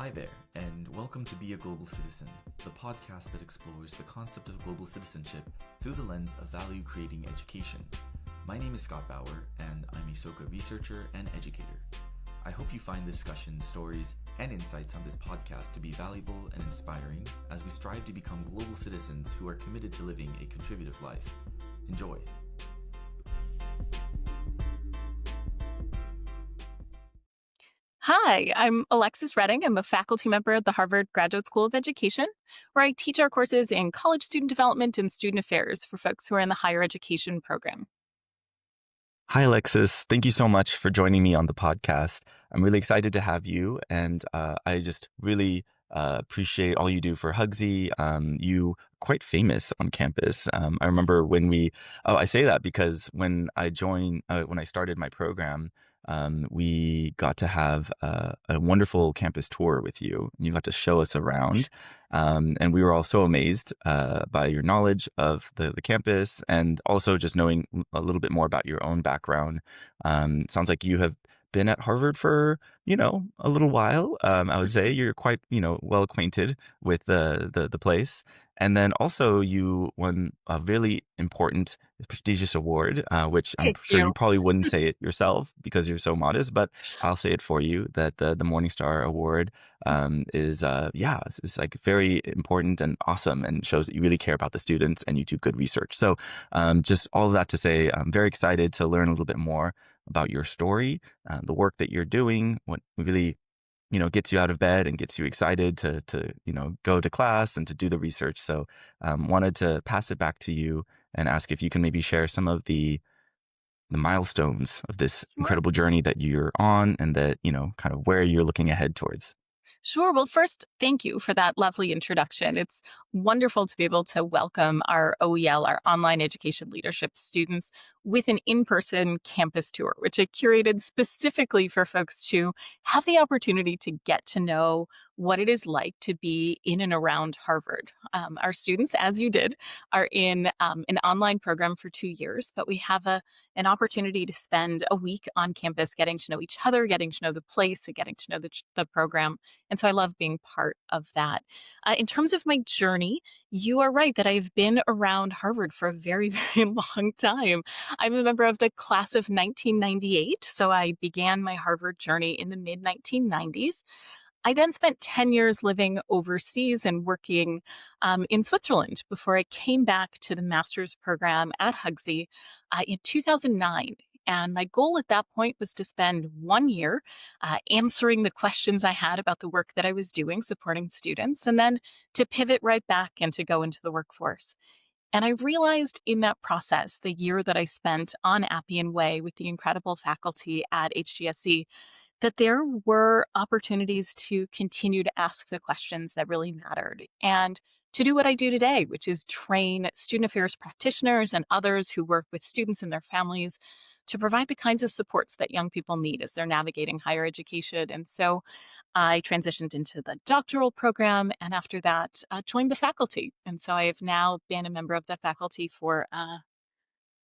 Hi there, and welcome to Be a Global Citizen, the podcast that explores the concept of global citizenship through the lens of value-creating education. My name is Scott Bauer, and I'm a SOCA researcher and educator. I hope you find the discussions, stories, and insights on this podcast to be valuable and inspiring as we strive to become global citizens who are committed to living a contributive life. Enjoy. Hi, I'm Alexis Redding. I'm a faculty member at the Harvard Graduate School of Education, where I teach our courses in college student development and student affairs for folks who are in the higher education program. Hi, Alexis. Thank you so much for joining me on the podcast. I'm really excited to have you, and I just really appreciate all you do for Hugsy. You quite famous on campus. I remember I say that because when I started my program, we got to have a wonderful campus tour with you. You got to show us around, and we were all so amazed by your knowledge of the campus, and also just knowing a little bit more about your own background. Sounds like you have been at Harvard for, a little while. I would say you're quite, well acquainted with the place. And then also you won a really important, prestigious award, which I'm Thank sure you. you probably wouldn't say it yourself because you're so modest, but I'll say it for you that the Morningstar Award is like very important and awesome and shows that you really care about the students and you do good research. So just all of that to say, I'm very excited to learn a little bit more about your story, the work that you're doing, what really gets you out of bed and gets you excited to go to class and to do the research. So wanted to pass it back to you and ask if you can maybe share some of the milestones of this Sure. incredible journey that you're on and that, kind of where you're looking ahead towards. Sure. Well, first, thank you for that lovely introduction. It's wonderful to be able to welcome our OEL, our online education leadership students, with an in-person campus tour, which I curated specifically for folks to have the opportunity to get to know what it is like to be in and around Harvard. Our students, as you did, are in an online program for 2 years, but we have an opportunity to spend a week on campus getting to know each other, getting to know the place, and getting to know the program. And so I love being part of that. In terms of my journey, you are right that I've been around Harvard for a very, very long time. I'm a member of the class of 1998, so I began my Harvard journey in the mid 1990s. I then spent 10 years living overseas and working in Switzerland before I came back to the master's program at Hugsy in 2009. And my goal at that point was to spend 1 year answering the questions I had about the work that I was doing, supporting students, and then to pivot right back and to go into the workforce. And I realized in that process, the year that I spent on Appian Way with the incredible faculty at HGSE, that there were opportunities to continue to ask the questions that really mattered and to do what I do today, which is train student affairs practitioners and others who work with students and their families to provide the kinds of supports that young people need as they're navigating higher education. And so I transitioned into the doctoral program and after that joined the faculty. And so I have now been a member of the faculty for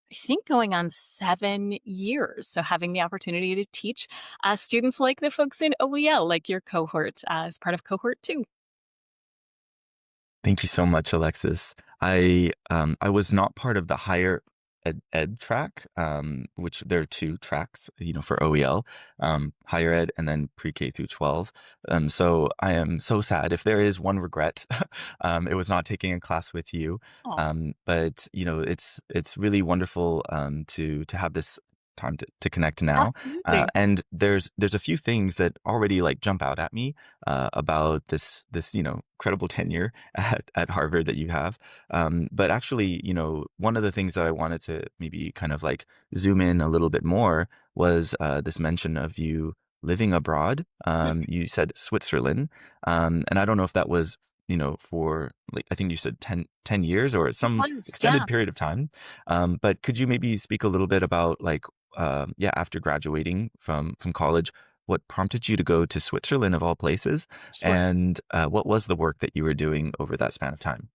I think going on 7 years. So having the opportunity to teach students like the folks in OEL, like your cohort, as part of cohort 2. Thank you so much, Alexis. I was not part of the higher ed track, which there are two tracks, for OEL, higher ed and then pre-K through 12. So I am so sad if there is one regret, it was not taking a class with you. Oh, But it's really wonderful to have this time to connect now. absolutely. And there's a few things that already like jump out at me about this incredible tenure at Harvard that you have. But actually, one of the things that I wanted to maybe kind of like zoom in a little bit more was this mention of you living abroad. You said Switzerland. And I don't know if that was, for like, I think you said 10 years or It some was, yeah. extended period of time. But could you maybe speak a little bit about like, after graduating from college, what prompted you to go to Switzerland of all places? Sure. And what was the work that you were doing over that span of time?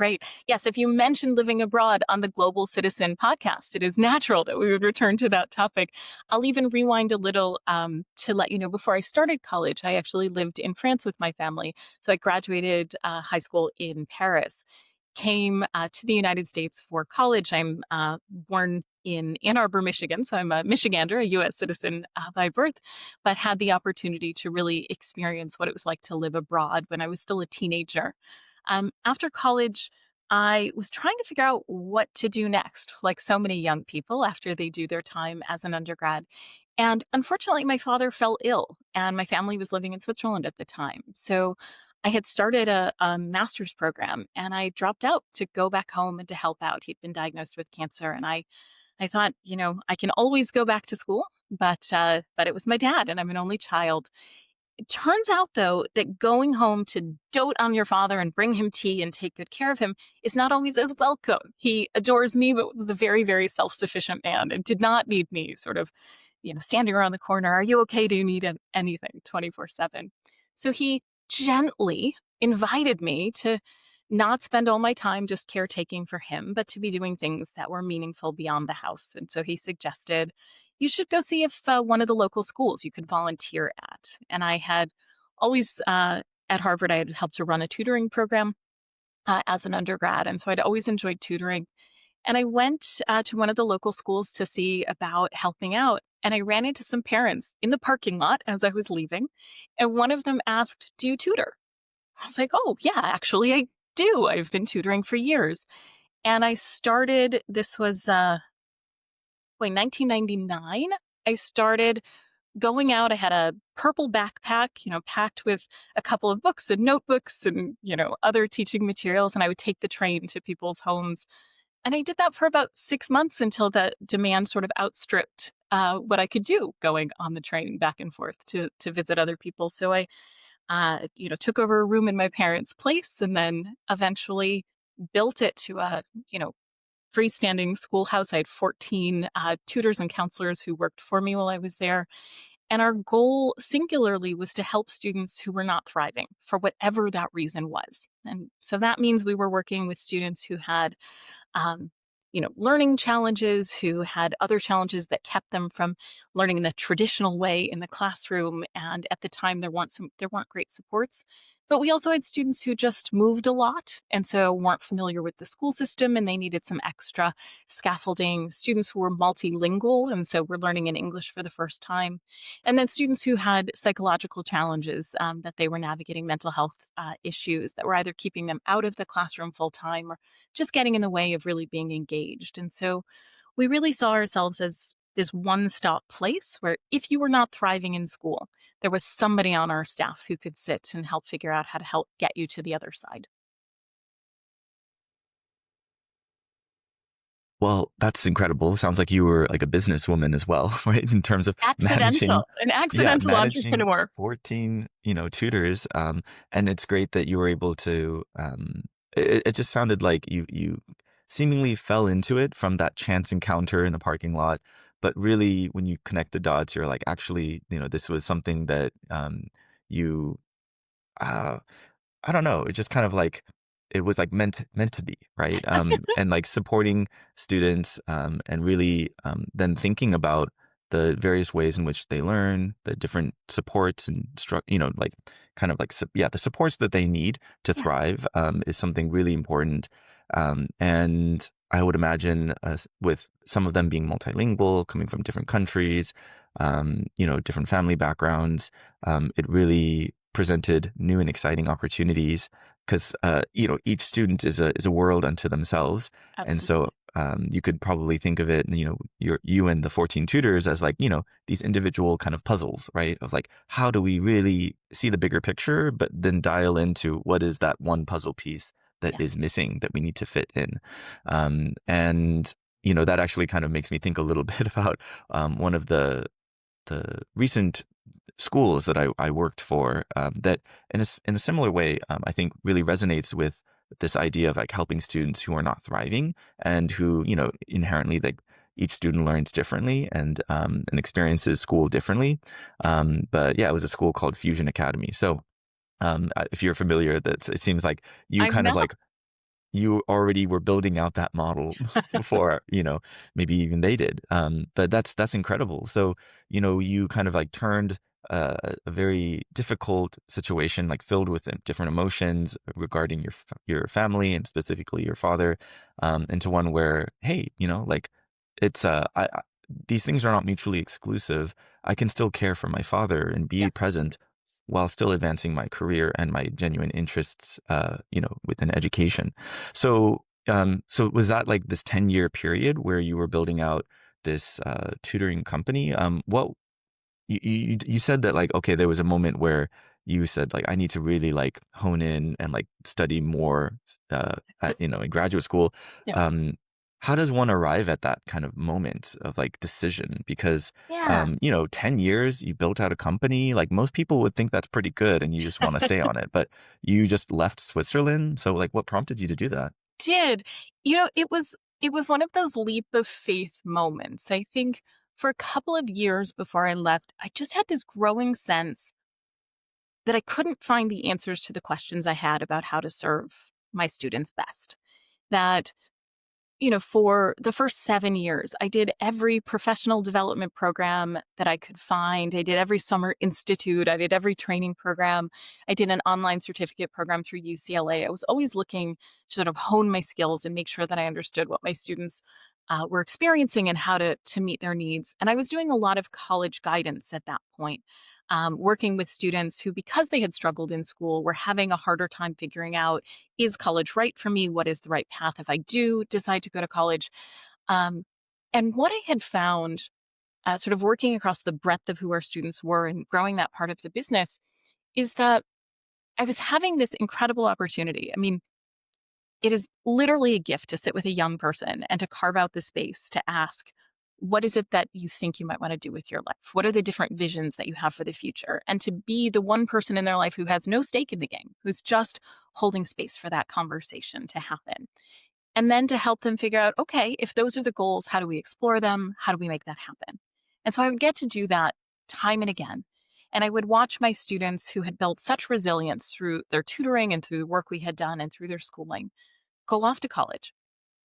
Great. Yes, if you mentioned living abroad on the Global Citizen podcast, it is natural that we would return to that topic. I'll even rewind a little to let you know, before I started college, I actually lived in France with my family. So I graduated high school in Paris, came to the United States for college. I'm born in Ann Arbor, Michigan, so I'm a Michigander, a U.S. citizen by birth, but had the opportunity to really experience what it was like to live abroad when I was still a teenager. After college, I was trying to figure out what to do next, like so many young people after they do their time as an undergrad. And unfortunately, my father fell ill, and my family was living in Switzerland at the time. So I had started a master's program, and I dropped out to go back home and to help out. He'd been diagnosed with cancer, and I thought, I can always go back to school, but it was my dad, and I'm an only child. It turns out, though, that going home to dote on your father and bring him tea and take good care of him is not always as welcome. He adores me, but was a very, very self-sufficient man and did not need me sort of, standing around the corner. Are you okay? Do you need anything 24/7? So he gently invited me to not spend all my time just caretaking for him, but to be doing things that were meaningful beyond the house. And so he suggested, you should go see if one of the local schools you could volunteer at. And I had always, at Harvard, I had helped to run a tutoring program as an undergrad. And so I'd always enjoyed tutoring. And I went to one of the local schools to see about helping out. And I ran into some parents in the parking lot as I was leaving. And one of them asked, do you tutor? I was like, oh, yeah, actually, I do. I've been tutoring for years. And I started, this was 1999. I started going out. I had a purple backpack, packed with a couple of books and notebooks and, other teaching materials. And I would take the train to people's homes. And I did that for about 6 months until the demand sort of outstripped what I could do going on the train back and forth to visit other people. So I took over a room in my parents' place and then eventually built it to a, freestanding schoolhouse. I had 14 tutors and counselors who worked for me while I was there. And our goal singularly was to help students who were not thriving for whatever that reason was. And so that means we were working with students who had um, learning challenges, who had other challenges that kept them from learning in the traditional way in the classroom. And at the time, there weren't great supports. But we also had students who just moved a lot and so weren't familiar with the school system and they needed some extra scaffolding. Students who were multilingual and so were learning in English for the first time. And then students who had psychological challenges that they were navigating, mental health issues that were either keeping them out of the classroom full time or just getting in the way of really being engaged. And so we really saw ourselves as this one-stop place where if you were not thriving in school, there was somebody on our staff who could sit and help figure out how to help get you to the other side. Well, that's incredible. Sounds like you were like a businesswoman as well, right? In terms of managing, An accidental managing entrepreneur. 14, tutors. And it's great that you were able to, it just sounded like you seemingly fell into it from that chance encounter in the parking lot. But really, when you connect the dots, you're like, actually, this was something that you, uh, I don't know. It just kind of like it was like meant to be, right? And like supporting students, and really then thinking about the various ways in which they learn, the different supports and like kind of like the supports that they need to Yeah, thrive is something really important. And I would imagine with some of them being multilingual, coming from different countries, different family backgrounds, it really presented new and exciting opportunities because each student is a world unto themselves, and so absolutely. you could probably think of it, you and the 14 tutors as like these individual kind of puzzles, right? Of like how do we really see the bigger picture, but then dial into what is that one puzzle piece that Yeah, is missing that we need to fit in, and that actually kind of makes me think a little bit about one of the recent schools that I worked for, that in a similar way, I think really resonates with this idea of like helping students who are not thriving and who, inherently like each student learns differently and experiences school differently. But yeah, it was a school called Fusion Academy. So if you're familiar, it seems like you I'm kind of not. like you already were building out that model before, maybe even they did. But that's incredible. So, you kind of like turned a very difficult situation, like filled with different emotions regarding your family and specifically your father, into one where, hey, like it's these things are not mutually exclusive. I can still care for my father and be Yes. present while still advancing my career and my genuine interests, within education. So was that like this 10-year period where you were building out this tutoring company? What you said that, like, okay, there was a moment where you said, like, I need to really like hone in and like study more, in graduate school. Yeah. Um, how does one arrive at that kind of moment of like decision? Because, Yeah. 10 years, you built out a company, like most people would think that's pretty good and you just want to stay on it, but you just left Switzerland. So like, what prompted you to do that? Did. It was one of those leap of faith moments. I think for a couple of years before I left, I just had this growing sense that I couldn't find the answers to the questions I had about how to serve my students best. That for the first 7 years, I did every professional development program that I could find. I did every summer institute. I did every training program. I did an online certificate program through UCLA. I was always looking to sort of hone my skills and make sure that I understood what my students were experiencing and how to meet their needs. And I was doing a lot of college guidance at that point, working with students who, because they had struggled in school, were having a harder time figuring out, is college right for me? What is the right path if I do decide to go to college? Um, and what I had found, sort of working across the breadth of who our students were and growing that part of the business, is that I was having this incredible opportunity. I mean, it is literally a gift to sit with a young person and to carve out the space to ask, what is it that you think you might want to do with your life? What are the different visions that you have for the future? And to be the one person in their life who has no stake in the game, who's just holding space for that conversation to happen. And then to help them figure out, okay, if those are the goals, how do we explore them? How do we make that happen? And so I would get to do that time and again. And I would watch my students who had built such resilience through their tutoring and through the work we had done and through their schooling go off to college.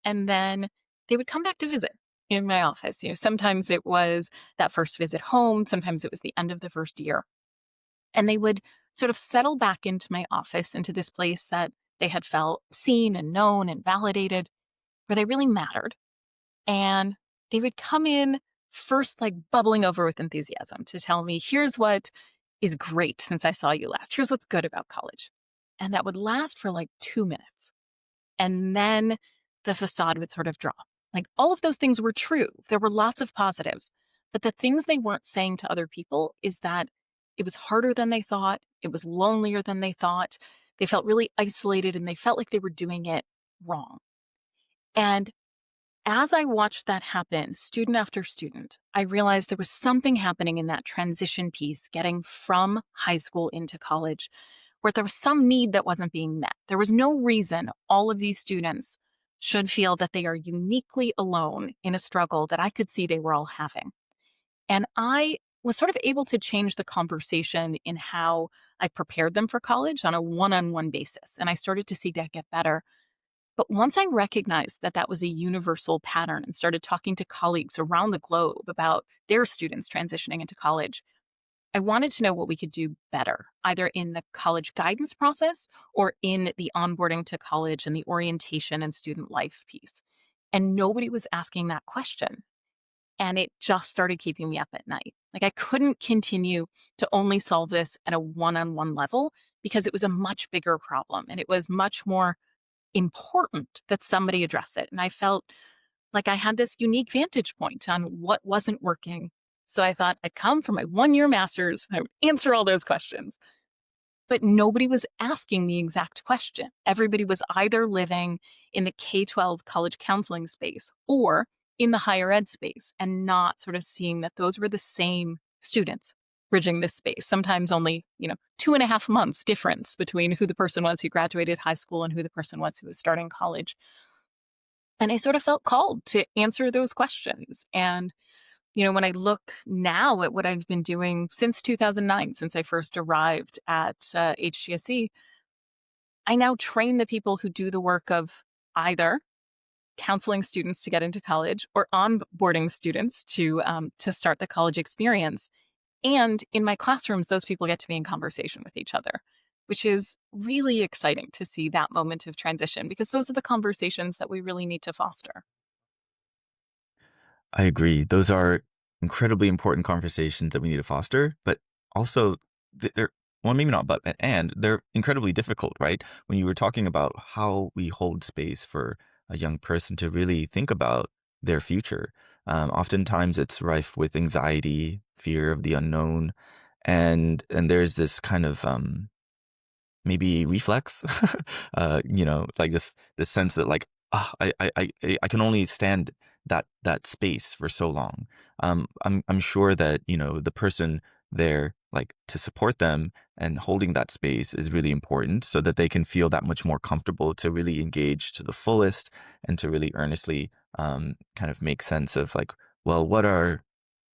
And then they would come back to visit in my office. Sometimes it was that first visit home, sometimes it was the end of the first year. And they would sort of settle back into my office, into this place that they had felt seen and known and validated, where they really mattered. And they would come in first, like bubbling over with enthusiasm to tell me, here's what is great since I saw you last. Here's what's good about college. And that would last for like 2 minutes. And then the facade would sort of drop. Like all of those things were true. There were lots of positives. But the things they weren't saying to other people is that it was harder than they thought. It was lonelier than they thought. They felt really isolated and they felt like they were doing it wrong. And as I watched that happen, student after student, I realized there was something happening in that transition piece, getting from high school into college, where there was some need that wasn't being met. There was no reason all of these students should feel that they are uniquely alone in a struggle that I could see they were all having. And I was sort of able to change the conversation in how I prepared them for college on a one-on-one basis. And I started to see that get better. But once I recognized that that was a universal pattern and started talking to colleagues around the globe about their students transitioning into college, I wanted to know what we could do better, either in the college guidance process or in the onboarding to college and the orientation and student life piece. And nobody was asking that question. And it just started keeping me up at night. Like I couldn't continue to only solve this at a one-on-one level because it was a much bigger problem and it was much more important that somebody address it. And I felt like I had this unique vantage point on what wasn't working. So I thought I'd come for my 1-year master's, I would answer all those questions. But nobody was asking the exact question. Everybody was either living in the K-12 college counseling space or in the higher ed space and not sort of seeing that those were the same students bridging this space. Sometimes only, 2.5 months difference between who the person was who graduated high school and who the person was who was starting college. And I sort of felt called to answer those questions. And, when I look now at what I've been doing since 2009, since I first arrived at HGSE, I now train the people who do the work of either counseling students to get into college or onboarding students to start the college experience. And in my classrooms, those people get to be in conversation with each other, which is really exciting to see that moment of transition, because those are the conversations that we really need to foster. I agree. Those are incredibly important conversations that we need to foster, but also they're, well, maybe not, but and they're incredibly difficult, right? When you were talking about how we hold space for a young person to really think about their future, oftentimes it's rife with anxiety, fear of the unknown, and there's this kind of maybe reflex, like this sense that like, I can only stand that space for so long. I'm sure that, the person there, like, to support them and holding that space is really important so that they can feel that much more comfortable to really engage to the fullest and to really earnestly kind of make sense of like, well, what are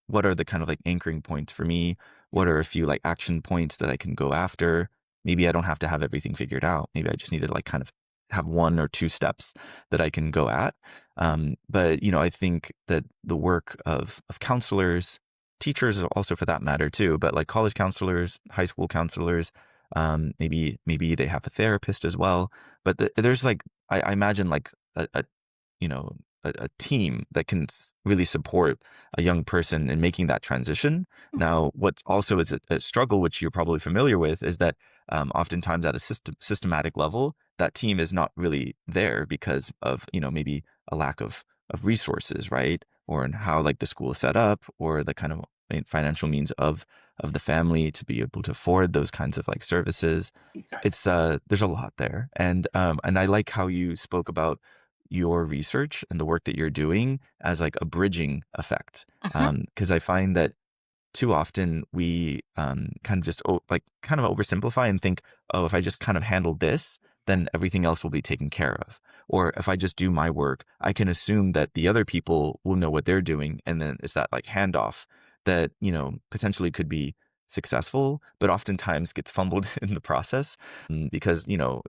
the kind of like anchoring points for me? What are a few like action points that I can go after? Maybe I don't have to have everything figured out. Maybe I just need to like kind of have one or two steps that I can go at. But I think that the work of counselors, teachers also for that matter too, but like college counselors, high school counselors, maybe they have a therapist as well. But there's like I imagine like a you know, a team that can really support a young person in making that transition. Now, what also is a struggle, which you're probably familiar with, is that oftentimes at a systematic level, that team is not really there because of, maybe a lack of resources, right? Or in how like the school is set up or the kind of financial means of the family to be able to afford those kinds of like services. It's there's a lot there. And I like how you spoke about your research and the work that you're doing as like a bridging effect. Mhm. Because I find that too often we kind of just like kind of oversimplify and think, oh, if I just kind of handle this, then everything else will be taken care of. Or if I just do my work, I can assume that the other people will know what they're doing. And then it's that like handoff that, potentially could be successful, but oftentimes gets fumbled in the process because,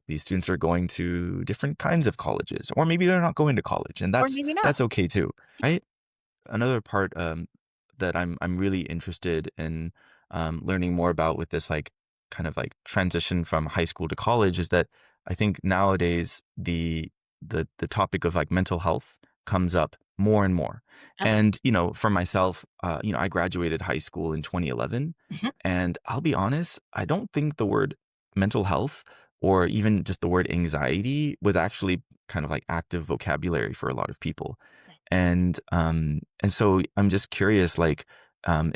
these students are going to different kinds of colleges, or maybe they're not going to college, and Or that's maybe not. that's okay too, right? Another part that I'm really interested in learning more about with this like kind of like transition from high school to college is that I think nowadays the topic of like mental health comes up more and more. Absolutely. And for myself, I graduated high school in 2011, Mhm. and I'll be honest, I don't think the word mental health or even just the word anxiety was actually kind of like active vocabulary for a lot of people. And so I'm just curious, like,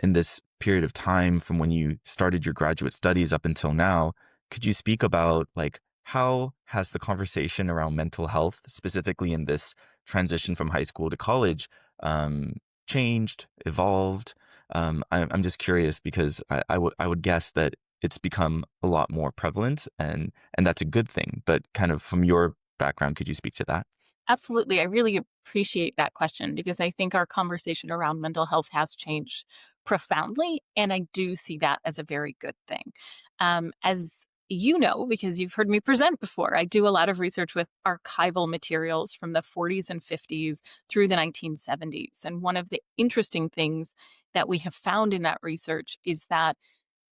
in this period of time from when you started your graduate studies up until now, could you speak about like how has the conversation around mental health, specifically in this transition from high school to college, um, changed, evolved? I'm just curious because I would guess that it's become a lot more prevalent, and that's a good thing. But kind of from your background, could you speak to that? Absolutely. I really appreciate that question, because I think our conversation around mental health has changed profoundly. And I do see that as a very good thing. As you know, because you've heard me present before, I do a lot of research with archival materials from the 40s and 50s through the 1970s. And one of the interesting things that we have found in that research is that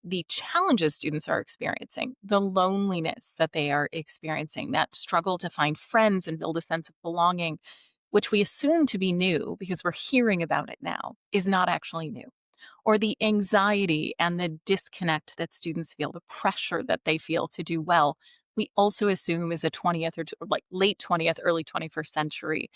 the challenges students are experiencing, the loneliness that they are experiencing, that struggle to find friends and build a sense of belonging, which we assume to be new because we're hearing about it now, is not actually new. Or the anxiety and the disconnect that students feel, the pressure that they feel to do well, we also assume is a 20th or like late 20th, early 21st century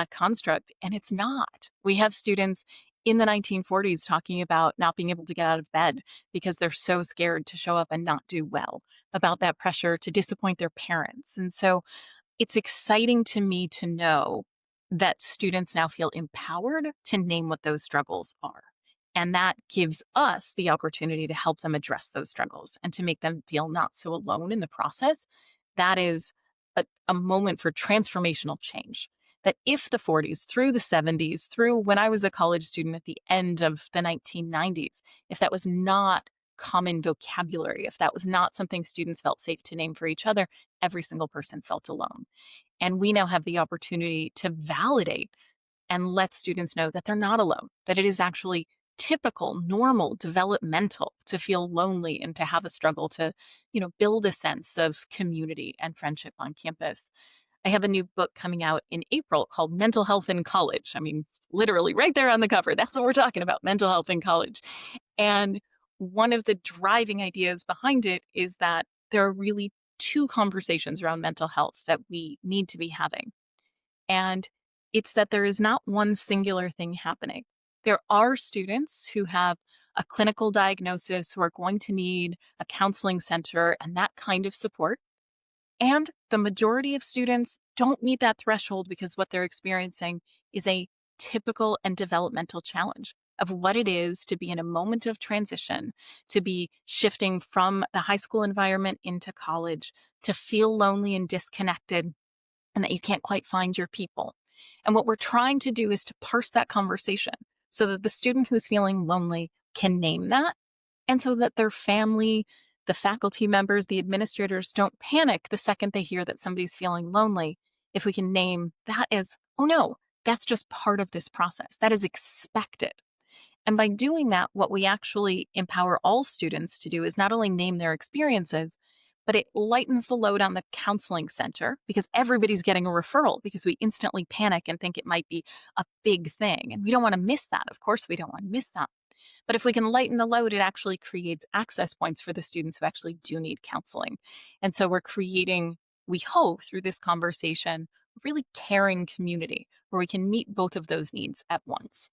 construct. And it's not. We have students in the 1940s talking about not being able to get out of bed because they're so scared to show up and not do well, about that pressure to disappoint their parents. And so it's exciting to me to know that students now feel empowered to name what those struggles are. And that gives us the opportunity to help them address those struggles and to make them feel not so alone in the process. That is a moment for transformational change. That if the 40s, through the 70s, through when I was a college student at the end of the 1990s, if that was not common vocabulary, if that was not something students felt safe to name for each other, every single person felt alone. And we now have the opportunity to validate and let students know that they're not alone, that it is actually typical, normal, developmental to feel lonely and to have a struggle to, build a sense of community and friendship on campus. I have a new book coming out in April called Mental Health in College. I mean, literally right there on the cover. That's what we're talking about, mental health in college. And one of the driving ideas behind it is that there are really two conversations around mental health that we need to be having. And it's that there is not one singular thing happening. There are students who have a clinical diagnosis who are going to need a counseling center and that kind of support. And the majority of students don't meet that threshold because what they're experiencing is a typical and developmental challenge of what it is to be in a moment of transition, to be shifting from the high school environment into college, to feel lonely and disconnected, and that you can't quite find your people. And what we're trying to do is to parse that conversation so that the student who's feeling lonely can name that, and so that their family, the faculty members, the administrators don't panic the second they hear that somebody's feeling lonely. If we can name that as, oh no, that's just part of this process. That is expected. And by doing that, what we actually empower all students to do is not only name their experiences, but it lightens the load on the counseling center because everybody's getting a referral because we instantly panic and think it might be a big thing. And we don't want to miss that. Of course, we don't want to miss that. But if we can lighten the load, it actually creates access points for the students who actually do need counseling. And so we're creating, we hope, through this conversation, a really caring community where we can meet both of those needs at once.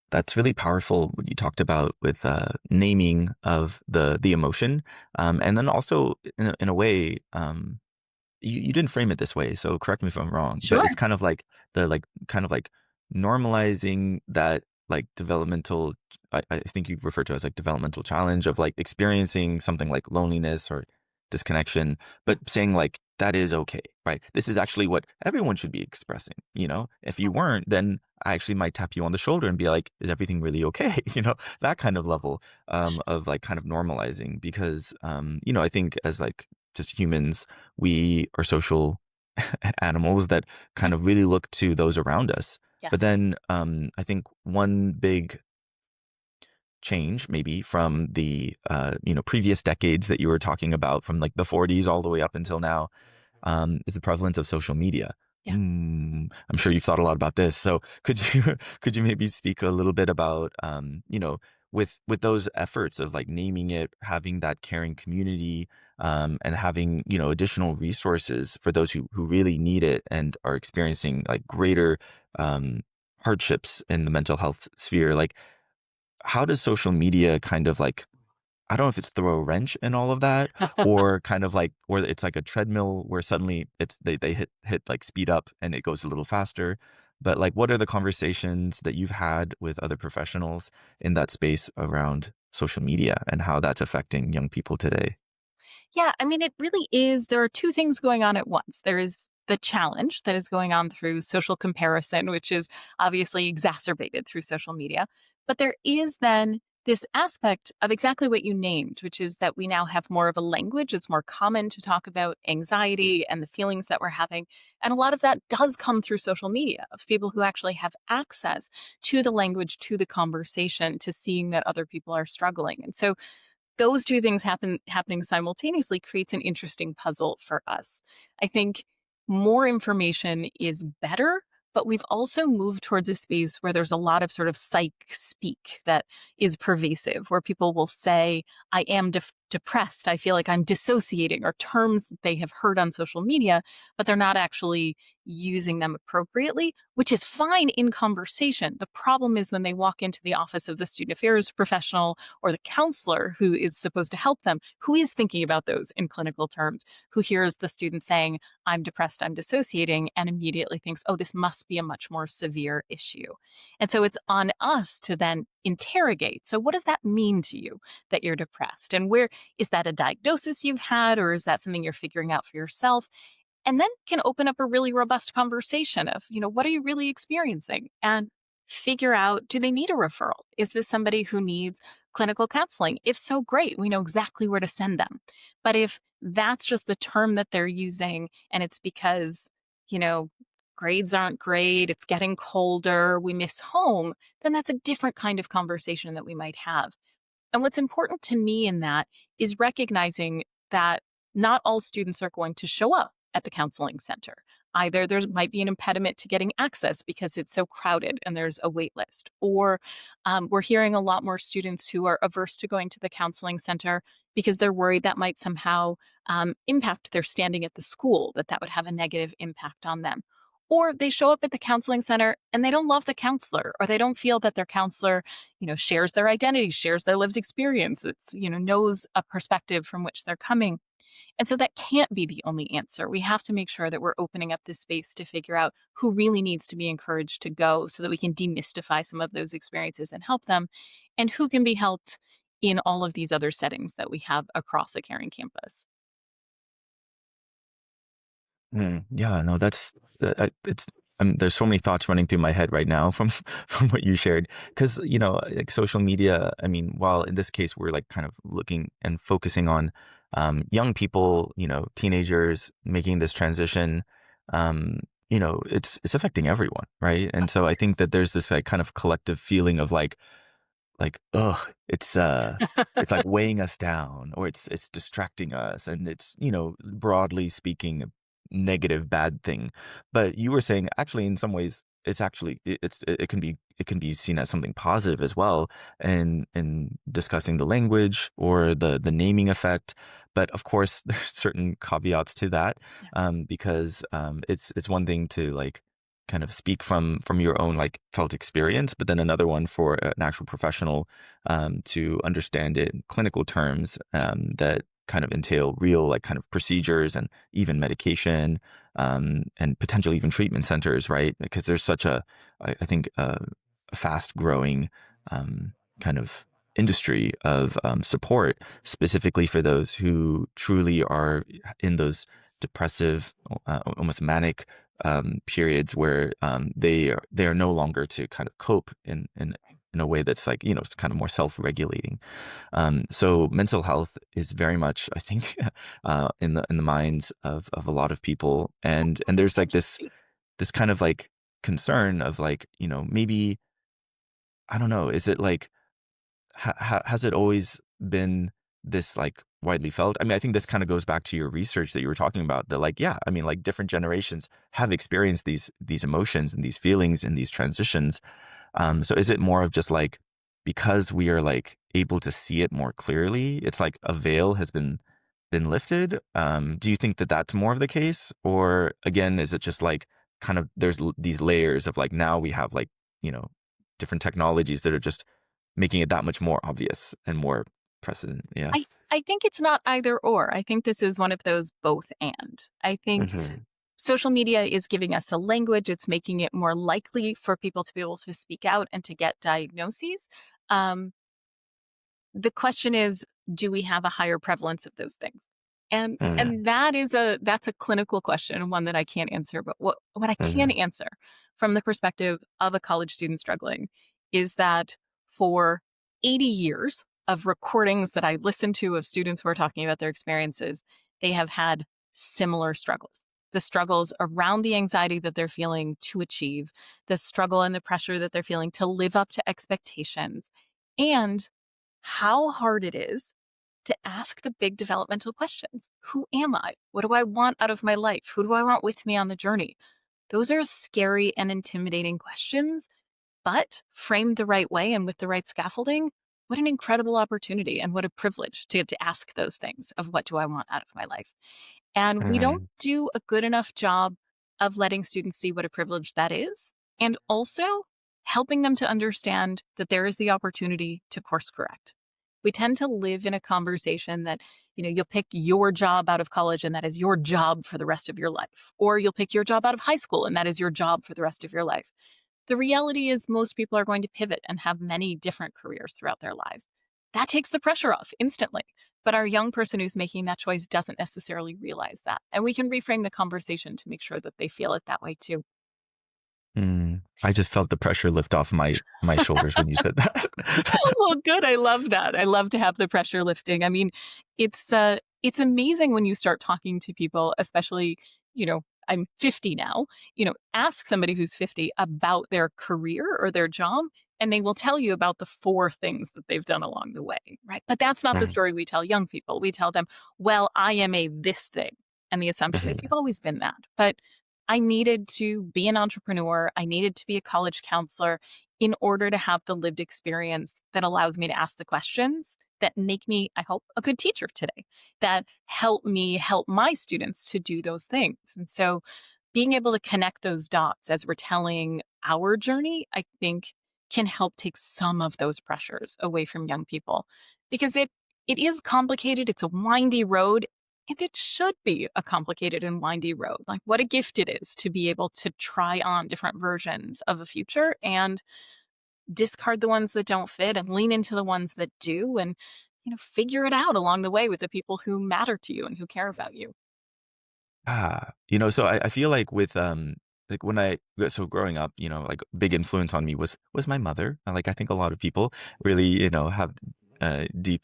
That's really powerful what you talked about with naming of the emotion, and then also in a way, you didn't frame it this way, so correct me if I'm wrong, but Sure. it's kind of like kind of like normalizing that like developmental. I think you referred to it as like developmental challenge of like experiencing something like loneliness or disconnection, Yeah. but saying like that is okay, right? This is actually what everyone should be expressing. If you weren't, then I actually might tap you on the shoulder and be like, "Is everything really okay?" That kind of level of like kind of normalizing because I think as like just humans we are social animals that Yeah. kind of really look to those around us. But Yes. then I think one big change maybe from the previous decades that you were talking about from like the 40s all the way up until now is the prevalence of social media. Yeah. I'm sure you've thought a lot about this. So could you could you maybe speak a little bit about with those efforts of like naming it, having that caring community, and having additional resources for those who really need it and are experiencing like greater um, hardships in the mental health sphere. Like, how does social media kind of like I don't know if it's throw a wrench in all of that or kind of like or it's like a treadmill where suddenly they hit like speed up and it goes a little faster. But like what are the conversations that you've had with other professionals in that space around social media and how that's affecting young people today? Yeah, I mean, it really is. There are two things going on at once. There is the challenge that is going on through social comparison, which is obviously exacerbated through social media. But there is then this aspect of exactly what you named, which is that we now have more of a language. It's more common to talk about anxiety and the feelings that we're having. And a lot of that does come through social media of people who actually have access to the language, to the conversation, to seeing that other people are struggling. And so those two things happening simultaneously creates an interesting puzzle for us. I think more information is better, but we've also moved towards a space where there's a lot of sort of psych speak that is pervasive, where people will say, I am depressed, I feel like I'm dissociating, or terms that they have heard on social media, but they're not actually using them appropriately, which is fine in conversation. The problem is when they walk into the office of the student affairs professional or the counselor who is supposed to help them, who is thinking about those in clinical terms, who hears the student saying, I'm depressed, I'm dissociating, and immediately thinks, oh, this must be a much more severe issue. And so it's on us to then interrogate. So what does that mean to you that you're depressed? And where is that a diagnosis you've had, or is that something you're figuring out for yourself? And then can open up a really robust conversation of, what are you really experiencing? And figure out, do they need a referral? Is this somebody who needs clinical counseling? If so, great. We know exactly where to send them. But if that's just the term that they're using and it's because, you know, grades aren't great, it's getting colder, we miss home, then that's a different kind of conversation that we might have. And what's important to me in that is recognizing that not all students are going to show up at the counseling center. Either there might be an impediment to getting access because it's so crowded and there's a wait list, or we're hearing a lot more students who are averse to going to the counseling center because they're worried that might somehow impact their standing at the school, that would have a negative impact on them. Or they show up at the counseling center and they don't love the counselor, or they don't feel that their counselor, shares their identity, shares their lived experience. It's, knows a perspective from which they're coming. And so that can't be the only answer. We have to make sure that we're opening up this space to figure out who really needs to be encouraged to go so that we can demystify some of those experiences and help them, and who can be helped in all of these other settings that we have across a caring campus. Yeah, no, that's it's. There's so many thoughts running through my head right now from from what you shared, because like social media. I mean, while in this case we're like kind of looking and focusing on young people, teenagers making this transition. Um, it's affecting everyone, right? And so I think that there's this like kind of collective feeling of like, ugh, it's like weighing us down, or it's distracting us, and it's, broadly speaking, a negative bad thing. But you were saying actually in some ways it's actually it can be seen as something positive as well, and discussing the language or the naming effect. But of course there's certain caveats to that, Yeah. because it's one thing to like kind of speak from your own like felt experience, but then another one for an actual professional to understand it in clinical terms that kind of entail real like kind of procedures and even medication, and potentially even treatment centers, right? Because there's such I think a fast growing kind of industry of support specifically for those who truly are in those depressive, almost manic periods where they are no longer to kind of cope in a way that's like it's kind of more self-regulating. So mental health is very much, I think, in the minds of a lot of people, and there's like this kind of like concern of like maybe, I don't know, is it like has it always been this like widely felt? I mean, I think this kind of goes back to your research that you were talking about, that like, yeah, I mean, like different generations have experienced these emotions and these feelings and these transitions. So is it more of just like, because we are like able to see it more clearly, it's like a veil has been lifted? Do you think that that's more of the case? Or again, is it just like kind of there's these layers of like, now we have like, you know, different technologies that are just making it that much more obvious and more present? Yeah. I think it's not either or. I think this is one of those both and. I think Hmm. social media is giving us a language. It's making it more likely for people to be able to speak out and to get diagnoses. Um, the question is, do we have a higher prevalence of those things? And that's a clinical question, and one that I can't answer. But what I can Hmm. answer from the perspective of a college student struggling is that for 80 years of recordings that I listened to of students who are talking about their experiences, they have had similar struggles. The struggles around the anxiety that they're feeling to achieve, the struggle and the pressure that they're feeling to live up to expectations, and how hard it is to ask the big developmental questions. Who am I? What do I want out of my life? Who do I want with me on the journey? Those are scary and intimidating questions, but framed the right way and with the right scaffolding, what an incredible opportunity and what a privilege to get to ask those things of what do I want out of my life. And we don't Hmm. do a good enough job of letting students see what a privilege that is, and also helping them to understand that there is the opportunity to course correct. We tend to live in a conversation that, you'll pick your job out of college and that is your job for the rest of your life. Or you'll pick your job out of high school and that is your job for the rest of your life. The reality is most people are going to pivot and have many different careers throughout their lives. That takes the pressure off instantly. But our young person who's making that choice doesn't necessarily realize that. And we can reframe the conversation to make sure that they feel it that way too. I just felt the pressure lift off my shoulders when you said that. Well, good. I love that. I love to have the pressure lifting. I mean, it's amazing when you start talking to people, especially, I'm 50 now, ask somebody who's 50 about their career or their job, and they will tell you about the four things that they've done along the way, right? But that's not the Right. story we tell young people. We tell them, well, I am a this thing. And the assumption is you've Mhm. always been that. But I needed to be an entrepreneur. I needed to be a college counselor in order to have the lived experience that allows me to ask the questions that make me, I hope, a good teacher today, that help me help my students to do those things. And so being able to connect those dots as we're telling our journey, I think can help take some of those pressures away from young people because it is complicated. It's a windy road. And it should be a complicated and windy road. Like, what a gift it is to be able to try on different versions of a future and discard the ones that don't fit and lean into the ones that do and figure it out along the way with the people who matter to you and who care about you. So I feel like with like when I so growing up, like big influence on me was my mother. Like I think a lot of people really, have deep,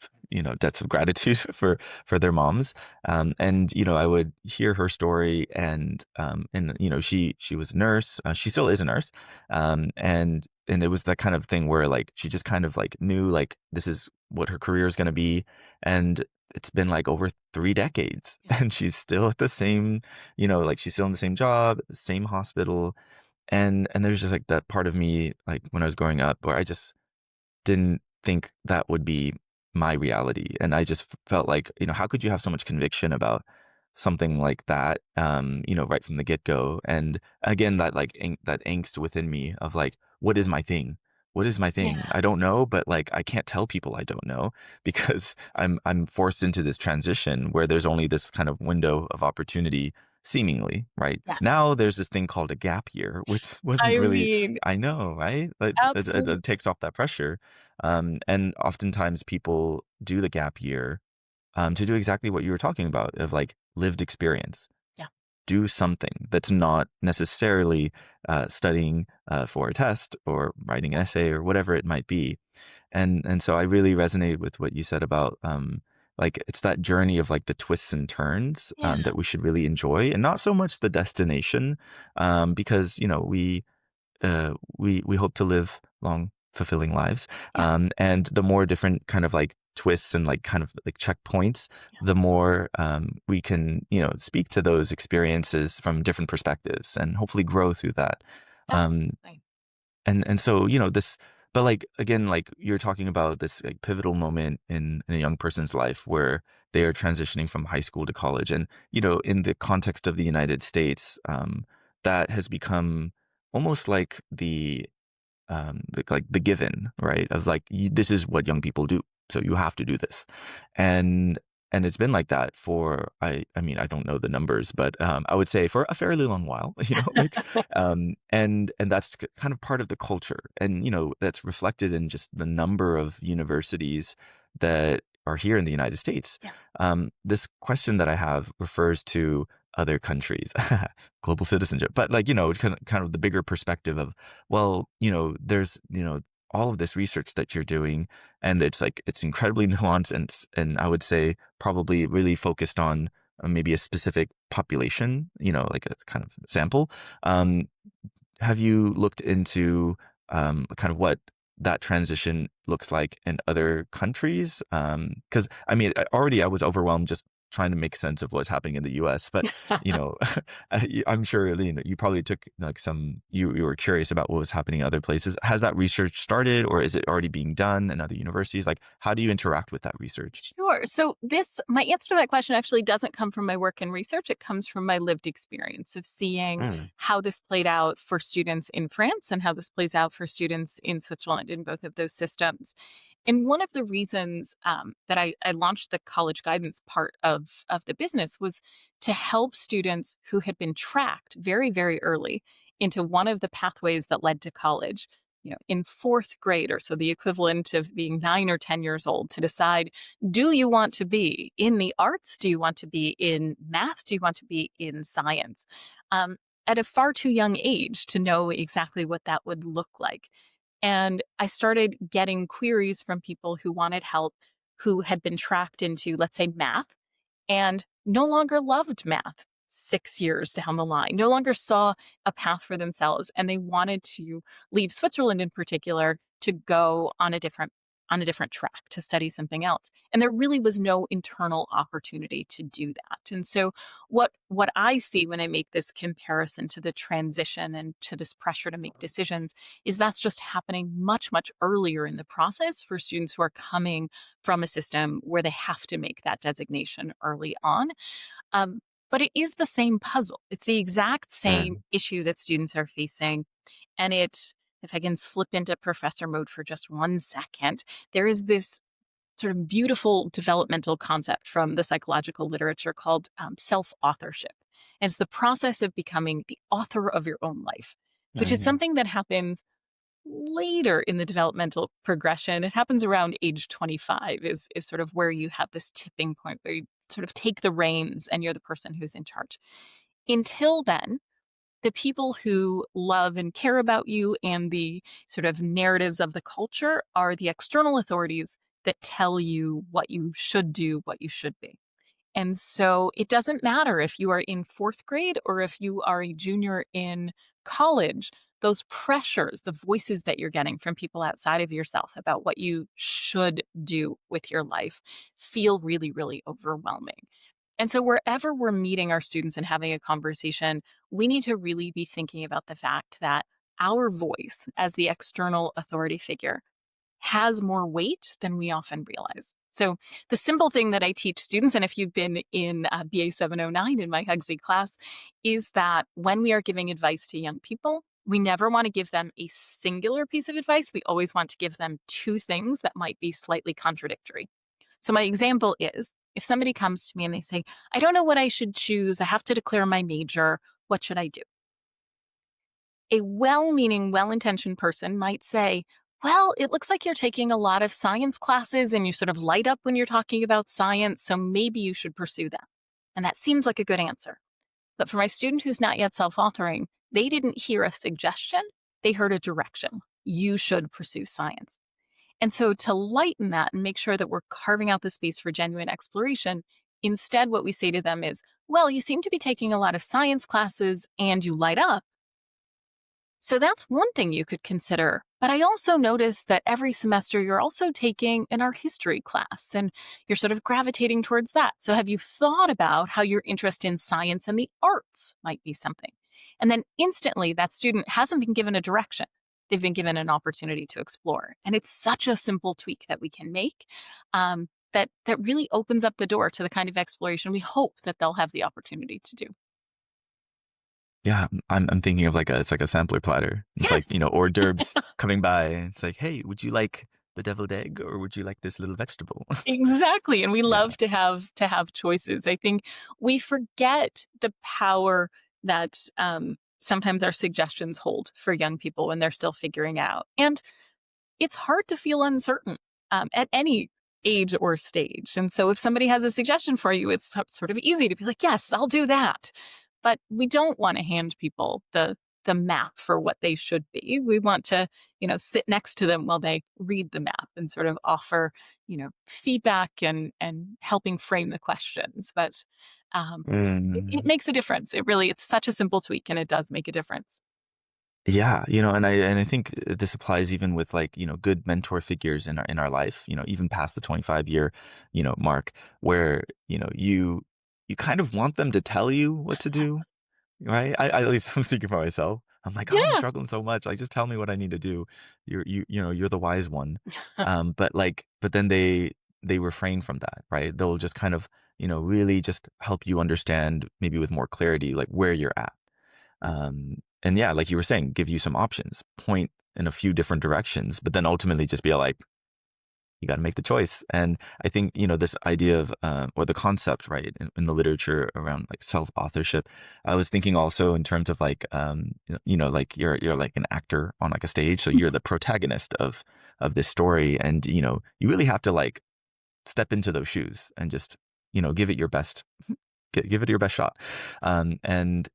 debts of gratitude for their moms. And I would hear her story and she was a nurse. She still is a nurse. And it was that kind of thing where like she just kind of like knew like this is what her career is going to be. And it's been like over 3 decades Yeah. and she's still at the same, like she's still in the same job, same hospital. And there's just like that part of me, like when I was growing up, where I just didn't think that would be my reality. And I just felt like, how could you have so much conviction about something like that, right from the get go? And again, that like that angst within me of like, what is my thing? What is my thing? Yeah. I don't know, but like I can't tell people I don't know because I'm forced into this transition where there's only this kind of window of opportunity seemingly, right? Yes. Now there's this thing called a gap year, which wasn't I really, mean, I know, right? It absolutely. takes off that pressure. And oftentimes people do the gap year to do exactly what you were talking about of like lived experience. Yeah. Do something that's not necessarily studying for a test or writing an essay or whatever it might be. And so I really resonate with what you said about like it's that journey of like the twists and turns Yeah. that we should really enjoy and not so much the destination because we hope to live long, fulfilling lives. Yes. And the more different kind of like twists and like kind of like checkpoints, Yeah. the more we can speak to those experiences from different perspectives and hopefully grow through that. Um, Absolutely. and so this, but like again, like you're talking about this like pivotal moment in a young person's life where they are transitioning from high school to college, and in the context of the United States, that has become almost like the given, right? Of like this is what young people do, so you have to do this, and and it's been like that for I mean I don't know the numbers, but I would say for a fairly long while, like and that's kind of part of the culture, and that's reflected in just the number of universities that are here in the United States. Yeah. This question that I have refers to other countries, global citizenship, but like kind of the bigger perspective of well, there's, all of this research that you're doing, and it's like, it's incredibly nuanced and I would say probably really focused on maybe a specific population, like a kind of sample. Um, have you looked into kind of what that transition looks like in other countries? Because I mean, already I was overwhelmed just trying to make sense of what's happening in the U.S. But I'm sure you probably took like you were curious about what was happening in other places. Has that research started, or is it already being done in other universities? Like, how do you interact with that research? Sure. So my answer to that question actually doesn't come from my work and research. It comes from my lived experience of seeing Mm. how this played out for students in France and how this plays out for students in Switzerland in both of those systems. And one of the reasons that I launched the college guidance part of the business was to help students who had been tracked very, very early into one of the pathways that led to college, in fourth grade or so, the equivalent of being 9 or 10 years old, to decide, do you want to be in the arts? Do you want to be in math? Do you want to be in science? Um, at a far too young age to know exactly what that would look like. And I started getting queries from people who wanted help, who had been tracked into, let's say, math and no longer loved math 6 years down the line, no longer saw a path for themselves. And they wanted to leave Switzerland in particular to go on a different track to study something else. And there really was no internal opportunity to do that. And so what I see when I make this comparison to the transition and to this pressure to make decisions is that's just happening much, much earlier in the process for students who are coming from a system where they have to make that designation early on. Um, but it is the same puzzle. It's the exact same Mm. issue that students are facing. And if I can slip into professor mode for just 1 second, there is this sort of beautiful developmental concept from the psychological literature called self authorship. And it's the process of becoming the author of your own life, which is Mm. something that happens later in the developmental progression. It happens around age 25 is sort of where you have this tipping point where you sort of take the reins and you're the person who's in charge. Until then, the people who love and care about you and the sort of narratives of the culture are the external authorities that tell you what you should do, what you should be. And so it doesn't matter if you are in fourth grade or if you are a junior in college, those pressures, the voices that you're getting from people outside of yourself about what you should do with your life feel really, really overwhelming. And so, wherever we're meeting our students and having a conversation, we need to really be thinking about the fact that our voice as the external authority figure has more weight than we often realize. So, the simple thing that I teach students, and if you've been in BA 709 in my Hugsy class, is that when we are giving advice to young people, we never want to give them a singular piece of advice. We always want to give them two things that might be slightly contradictory. So, my example is if somebody comes to me and they say, I don't know what I should choose, I have to declare my major, what should I do? A well meaning, well intentioned person might say, well, it looks like you're taking a lot of science classes and you sort of light up when you're talking about science, so maybe you should pursue that. And that seems like a good answer. But for my student who's not yet self authoring, they didn't hear a suggestion, they heard a direction. You should pursue science. And so to lighten that and make sure that we're carving out the space for genuine exploration, instead, what we say to them is, well, you seem to be taking a lot of science classes and you light up. So that's one thing you could consider. But I also noticed that every semester you're also taking an art history class and you're sort of gravitating towards that. So have you thought about how your interest in science and the arts might be something? And then instantly that student hasn't been given a direction. They've been given an opportunity to explore. And it's such a simple tweak that we can make that really opens up the door to the kind of exploration we hope that they'll have the opportunity to do. Yeah, I'm thinking of it's like a sampler platter. It's like, Yes. hors d'oeuvres coming by. It's like, hey, would you like the deviled egg or would you like this little vegetable? Exactly, and we Yeah. love to have choices. I think we forget the power that, sometimes our suggestions hold for young people when they're still figuring out, and it's hard to feel uncertain, at any age or stage, and so if somebody has a suggestion for you, it's sort of easy to be like, "Yes, I'll do that." But we don't wanna hand people the map for what they should be. We want to, sit next to them while they read the map and sort of offer, feedback and helping frame the questions. But it Mm. makes a difference. It's such a simple tweak and it does make a difference. Yeah, and I think this applies even with good mentor figures in our life, even past the 25-year, mark where, you kind of want them to tell you what to do. Right? At least I'm speaking for myself. I'm like, "Oh, I'm Yeah. struggling so much. Like, just tell me what I need to do. You're the wise one." But then they refrain from that, right? They'll just kind of, really just help you understand maybe with more clarity, like where you're at. And yeah, like you were saying, give you some options, point in a few different directions, but then ultimately just be like, you got to make the choice. And I think, this idea of, or the concept, right, in the literature around like self-authorship, I was thinking also in terms of like, like you're like an actor on like a stage. So you're the protagonist of this story. And, you really have to like step into those shoes and just, give it your best, give it your best shot. And,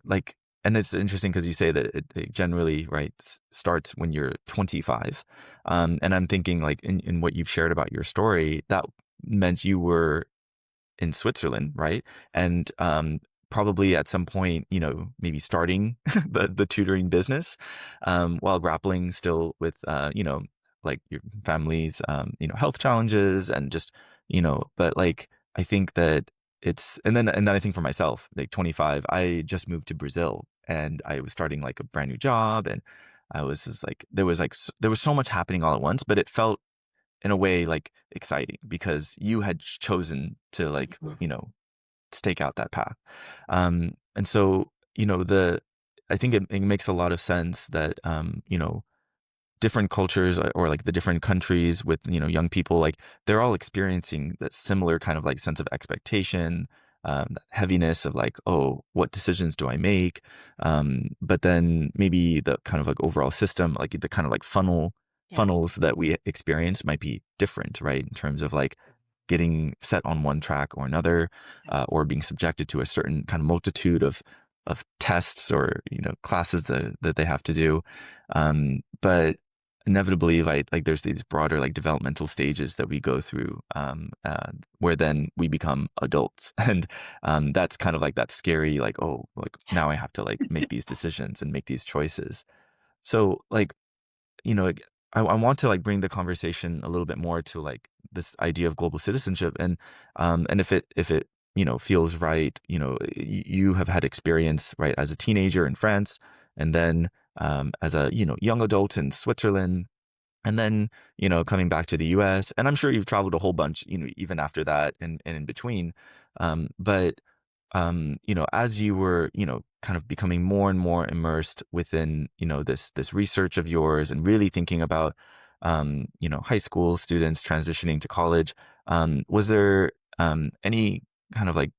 like, and it's interesting because you say that it generally, right, starts when you're 25. And I'm thinking like in what you've shared about your story, that meant you were in Switzerland, right? And probably at some point, maybe starting the tutoring business, while grappling still with, like your family's, health challenges and just, but like, I think that and then I think for myself, like 25, I just moved to Brazil and I was starting like a brand new job, and I was just like, there was so much happening all at once, but it felt in a way like exciting because you had chosen to like, stake out that path. And so, I think it makes a lot of sense that, different cultures, or like the different countries with, young people, like they're all experiencing that similar kind of like sense of expectation, that heaviness of like, oh, what decisions do I make? But then maybe the kind of like overall system, like the kind of like Yeah. funnels that we experience might be different, right? In terms of like getting set on one track or another, or being subjected to a certain kind of multitude of tests or classes that they have to do. But inevitably, like there's these broader like developmental stages that we go through, where then we become adults, and that's kind of like that scary, like, oh, like now I have to like make these decisions and make these choices. So like, like, I want to like bring the conversation a little bit more to like this idea of global citizenship, and if it feels right, you have had experience, right, as a teenager in France, and then as a young adult in Switzerland, and then coming back to the US, and I'm sure you've traveled a whole bunch, even after that, and in between. But as you were, kind of becoming more and more immersed within, this research of yours, and really thinking about, high school students transitioning to college, was there any kind of like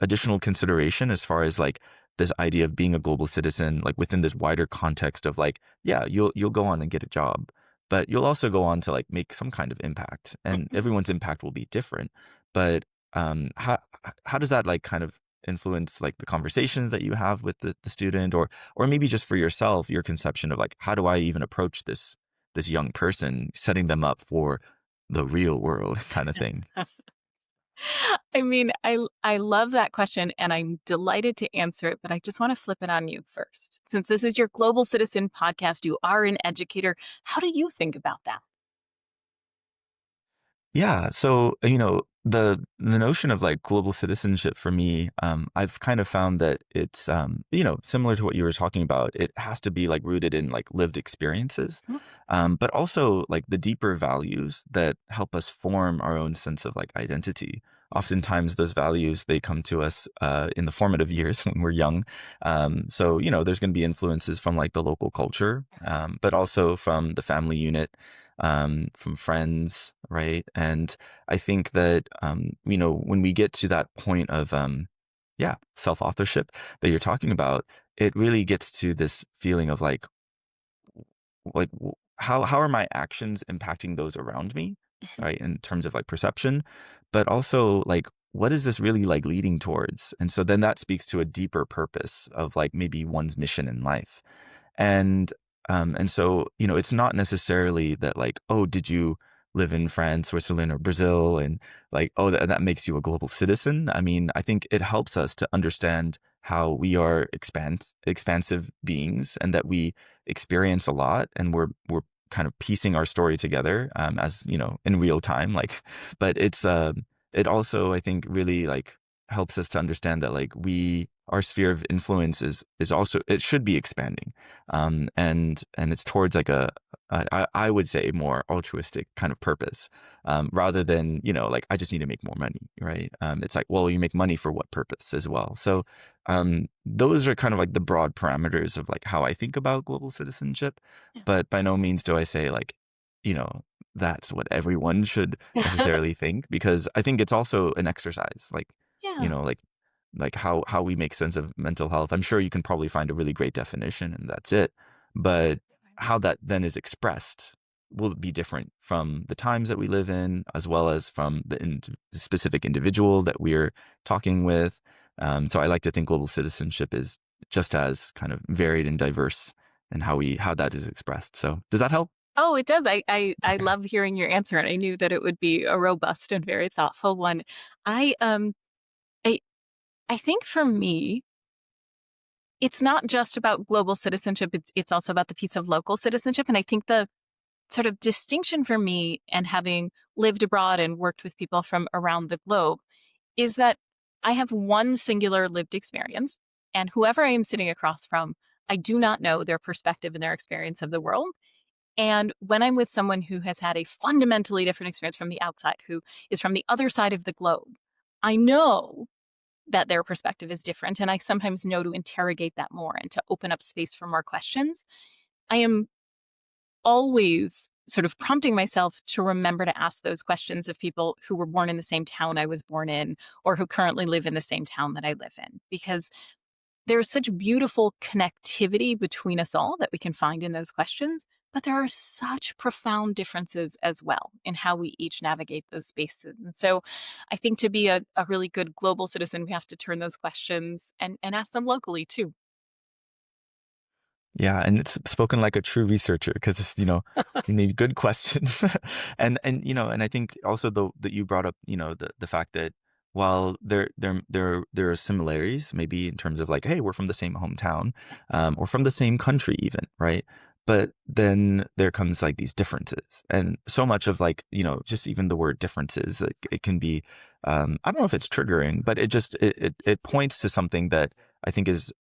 additional consideration as far as like this idea of being a global citizen, like within this wider context of like, yeah, you'll go on and get a job, but you'll also go on to like make some kind of impact, and everyone's impact will be different. But how does that like kind of influence like the conversations that you have with the student, or maybe just for yourself, your conception of like, how do I even approach this young person, setting them up for the real world kind of thing? I mean, I love that question and I'm delighted to answer it, but I just want to flip it on you first. Since this is your Global Citizen podcast, you are an educator. How do you think about that? Yeah. So, the notion of like global citizenship for me, I've kind of found that it's, similar to what you were talking about. It has to be like rooted in like lived experiences, Mhm. but also like the deeper values that help us form our own sense of like identity. Oftentimes, those values, they come to us in the formative years when we're young. So, there's going to be influences from like the local culture, but also from the family unit, from friends, right? And I think that, when we get to that point of, yeah, self-authorship that you're talking about, it really gets to this feeling of how are my actions impacting those around me, Mhm. right? In terms of like perception, but also like, what is this really like leading towards? And so then that speaks to a deeper purpose of like maybe one's mission in life. And so, it's not necessarily that like, oh, did you live in France, Switzerland, or Brazil, and like, oh, that makes you a global citizen. I mean, I think it helps us to understand how we are expansive beings, and that we experience a lot, and we're kind of piecing our story together, as in real time, like. But it also, I think, really like helps us to understand that like our sphere of influence is also, it should be expanding, and it's towards like I would say more altruistic kind of purpose, rather than like, I just need to make more money, right? It's like, well, you make money for what purpose as well? So those are kind of like the broad parameters of like how I think about global citizenship, Yeah. but by no means do I say like, you know that's what everyone should necessarily think, because I think it's also an exercise, like, Yeah. like how we make sense of mental health. I'm sure you can probably find a really great definition and that's it. But how that then is expressed will be different from the times that we live in, as well as from the specific individual that we're talking with. So I like to think global citizenship is just as kind of varied and diverse in how that is expressed. So does that help? Oh, it does. I Okay. love hearing your answer, and I knew that it would be a robust and very thoughtful one. I I I think for me, it's not just about global citizenship. It's also about the piece of local citizenship. And I think the sort of distinction for me, and having lived abroad and worked with people from around the globe, is that I have one singular lived experience, and whoever I am sitting across from, I do not know their perspective and their experience of the world. And when I'm with someone who has had a fundamentally different experience from the outside, who is from the other side of the globe, I know that their perspective is different. And I sometimes know to interrogate that more and to open up space for more questions. I am always sort of prompting myself to remember to ask those questions of people who were born in the same town I was born in, or who currently live in the same town that I live in, because there's such beautiful connectivity between us all that we can find in those questions. But there are such profound differences as well in how we each navigate those spaces. And so I think to be a really good global citizen, we have to turn those questions and ask them locally too. Yeah, and it's spoken like a true researcher because it's, you need good questions. And I think also that you brought up, the fact that while there are similarities, maybe in terms of like, hey, we're from the same hometown, or from the same country even, right? But then there comes like these differences. And so much of like, just even the word differences, like it can be, I don't know if it's triggering, but it points to something that I think is,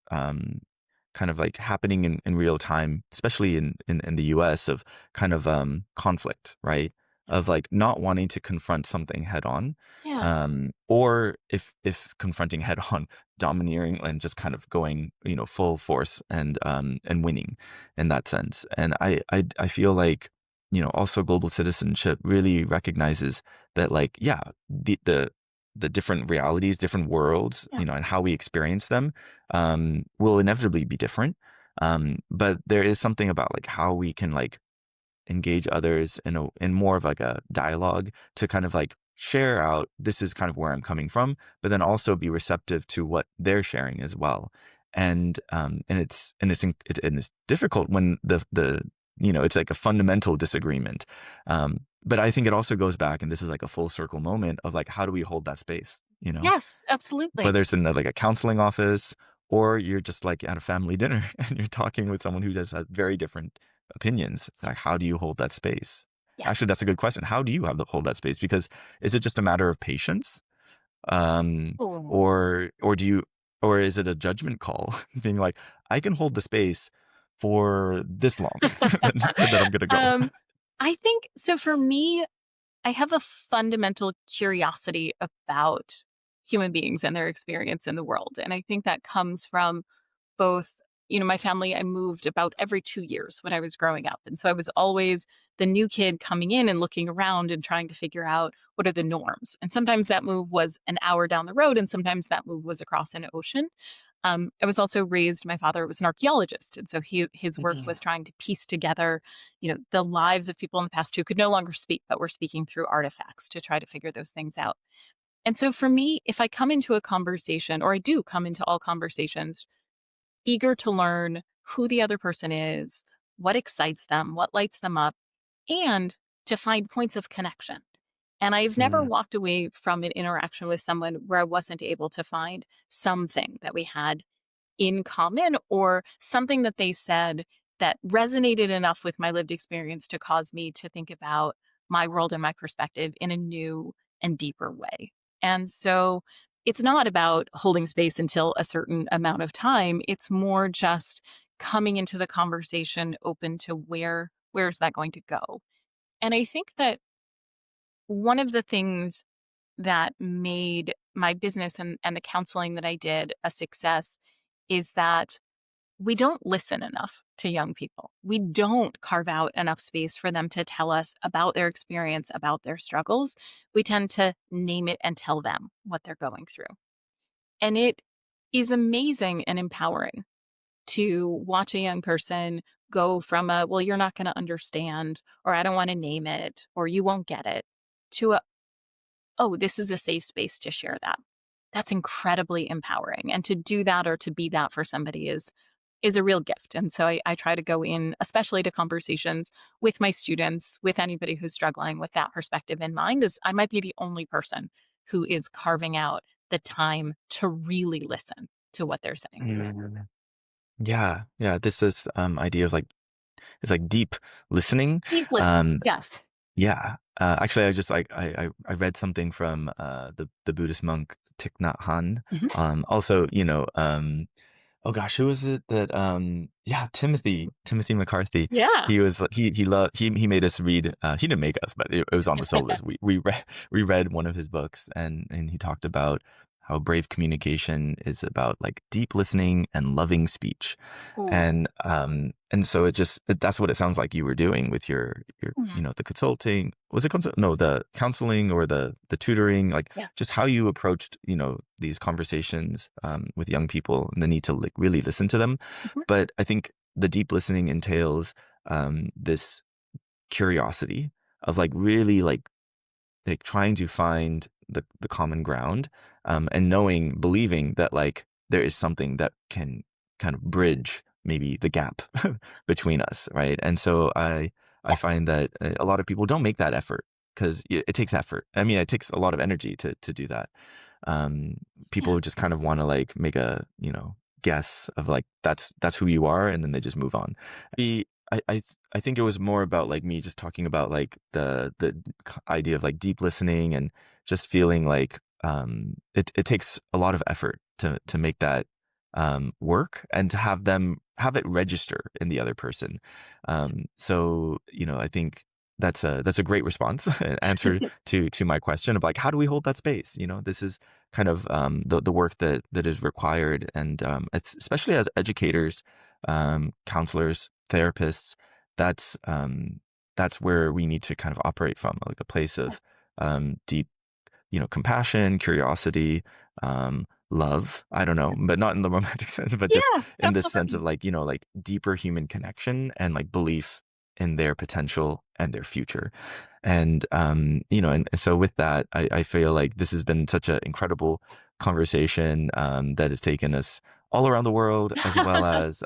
kind of like happening in real time, especially in the US, of kind of conflict, right? Of like not wanting to confront something head on, Yeah. or if confronting head on, domineering and just kind of going, full force and winning in that sense. And I feel like, also global citizenship really recognizes that, like, yeah, the different realities, different worlds, Yeah. and how we experience them, will inevitably be different. But there is something about like how we can like engage others in more of like a dialogue to kind of like share out, this is kind of where I'm coming from, but then also be receptive to what they're sharing as well. And it's difficult when it's like a fundamental disagreement. But I think it also goes back, and this is like a full circle moment of like, how do we hold that space? Yes, absolutely. Whether it's in like a counseling office, or you're just like at a family dinner and you're talking with someone who just has very different opinions. Like, how do you hold that space? Yeah. Actually, that's a good question. How do you hold that space? Because is it just a matter of patience? Um, Ooh. or or is it a judgment call? Being like, I can hold the space for this long, and then I'm gonna go. um, I think so. For me, I have a fundamental curiosity about human beings and their experience in the world. And I think that comes from both, my family. I moved about every 2 years when I was growing up. And so I was always the new kid coming in and looking around and trying to figure out what are the norms. And sometimes that move was an hour down the road, and sometimes that move was across an ocean. I was also raised, my father was an archaeologist. And so his work Mhm. was trying to piece together, the lives of people in the past who could no longer speak, but were speaking through artifacts to try to figure those things out. And so for me, if I come into a conversation, or I do come into all conversations, eager to learn who the other person is, what excites them, what lights them up, and to find points of connection. And I've never Mm, walked away from an interaction with someone where I wasn't able to find something that we had in common, or something that they said that resonated enough with my lived experience to cause me to think about my world and my perspective in a new and deeper way. And so it's not about holding space until a certain amount of time. It's more just coming into the conversation open to where's that going to go. And I think that one of the things that made my business and the counseling that I did a success is that we don't listen enough to young people. We don't carve out enough space for them to tell us about their experience, about their struggles. We tend to name it and tell them what they're going through. And it is amazing and empowering to watch a young person go from well, you're not going to understand, or I don't want to name it, or you won't get it, to oh, this is a safe space to share that. that's incredibly empowering. And to do that or to be that for somebody is a real gift. And so I try to go in, especially to conversations with my students, with anybody who's struggling with that perspective in mind, is I might be the only person who is carving out the time to really listen to what they're saying. Mm. Yeah, yeah. This idea of like it's like deep listening. Deep listening. Um, Yes. yeah. Actually, I just like I read something from the Buddhist monk Thich Nhat Hanh. Mhm. Also, oh gosh, who was it that yeah, Timothy McCarthy. Yeah. He was he loved he made us read he didn't make us, but it was on the syllabus. We read one of his books, and he talked about how brave communication is about like deep listening and loving speech. Ooh. And so that's what it sounds like you were doing with your Mhm. the consulting. Was it no, the counseling or the tutoring, like Yeah. just how you approached, these conversations with young people and the need to like really listen to them. Mhm. But I think the deep listening entails this curiosity of like really like trying to find the common ground, and believing that like there is something that can kind of bridge maybe the gap between us, right? And so I Yes. find that a lot of people don't make that effort because it takes effort. I mean, it takes a lot of energy to do that. um, Yeah. People just kind of want to like make a guess of like that's who you are, and then they just move on. I think it was more about like me just talking about like the idea of like deep listening and just feeling like it takes a lot of effort to make that work and to have it register in the other person. So I think that's a great response and answer to my question of like how do we hold that space. This is kind of the work that is required, and it's, especially as educators, counselors, therapists, that's that's where we need to kind of operate from, like a place of deep, compassion, curiosity, love. I don't know, but not in the romantic sense, but just Yeah. in this sense Absolutely. of like, like deeper human connection and like belief in their potential and their future. And so with that, I feel like this has been such an incredible conversation that has taken us all around the world, as well as,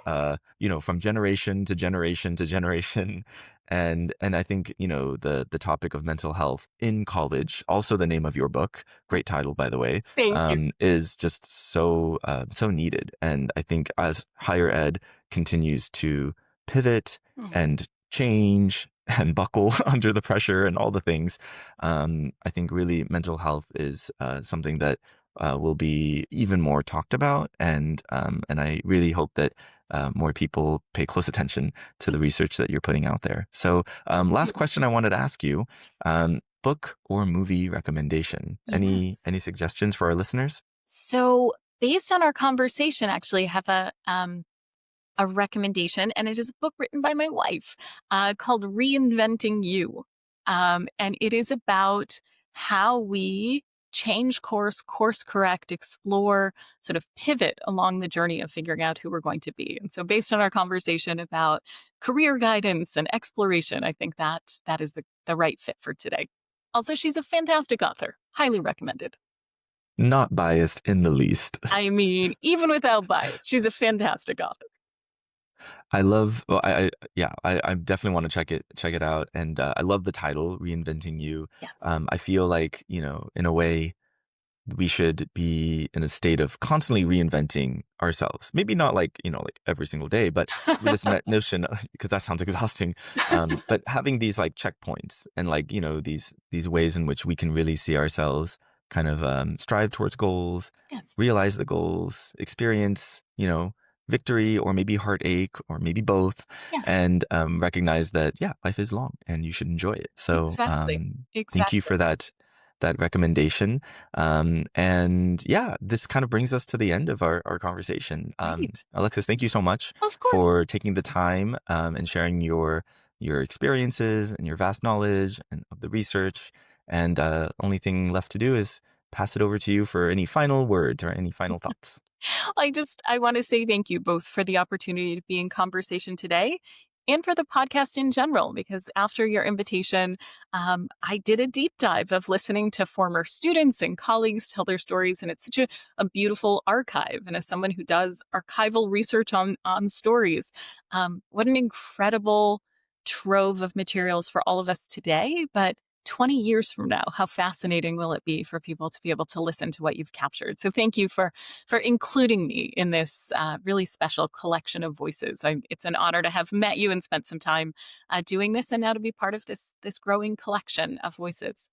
from generation to generation to generation. And I think, the topic of mental health in college, also the name of your book, great title, by the way, Thank you. is just so needed. And I think as higher ed continues to pivot Mhm. and change and buckle under the pressure and all the things, I think really mental health is something that will be even more talked about. And I really hope that more people pay close attention to the research that you're putting out there. So, last question I wanted to ask you: book or movie recommendation? Yes. Any suggestions for our listeners? So based on our conversation, actually, I have a recommendation, and it is a book written by my wife called Reinventing You. And it is about how we change course correct, explore, sort of pivot along the journey of figuring out who we're going to be. And so, based on our conversation about career guidance and exploration, I think that is the right fit for today. Also, she's a fantastic author. Highly recommended. Not biased in the least. I mean, even without bias, she's a fantastic author. I love. Well, yeah, I definitely want to check it out, and I love the title, "Reinventing You." Yes. I feel like in a way we should be in a state of constantly reinventing ourselves. Maybe not like, like every single day, but with this notion, because that sounds exhausting. But having these like checkpoints and like, these ways in which we can really see ourselves kind of strive towards goals, Yes. realize the goals, experience, victory or maybe heartache or maybe both, Yes. and recognize that, yeah, life is long and you should enjoy it. So Exactly. thank you Exactly. for that recommendation. And yeah, this kind of brings us to the end of our conversation. Great. Alexis, thank you so much Of course. for taking the time and sharing your experiences and your vast knowledge and of the research. And only thing left to do is pass it over to you for any final words or any final thoughts. I want to say thank you both for the opportunity to be in conversation today and for the podcast in general, because after your invitation, I did a deep dive of listening to former students and colleagues tell their stories. And it's such a beautiful archive. And as someone who does archival research on stories, what an incredible trove of materials for all of us today. But 20 years from now, how fascinating will it be for people to be able to listen to what you've captured? So thank you for including me in this really special collection of voices. It's an honor to have met you and spent some time doing this, and now to be part of this growing collection of voices.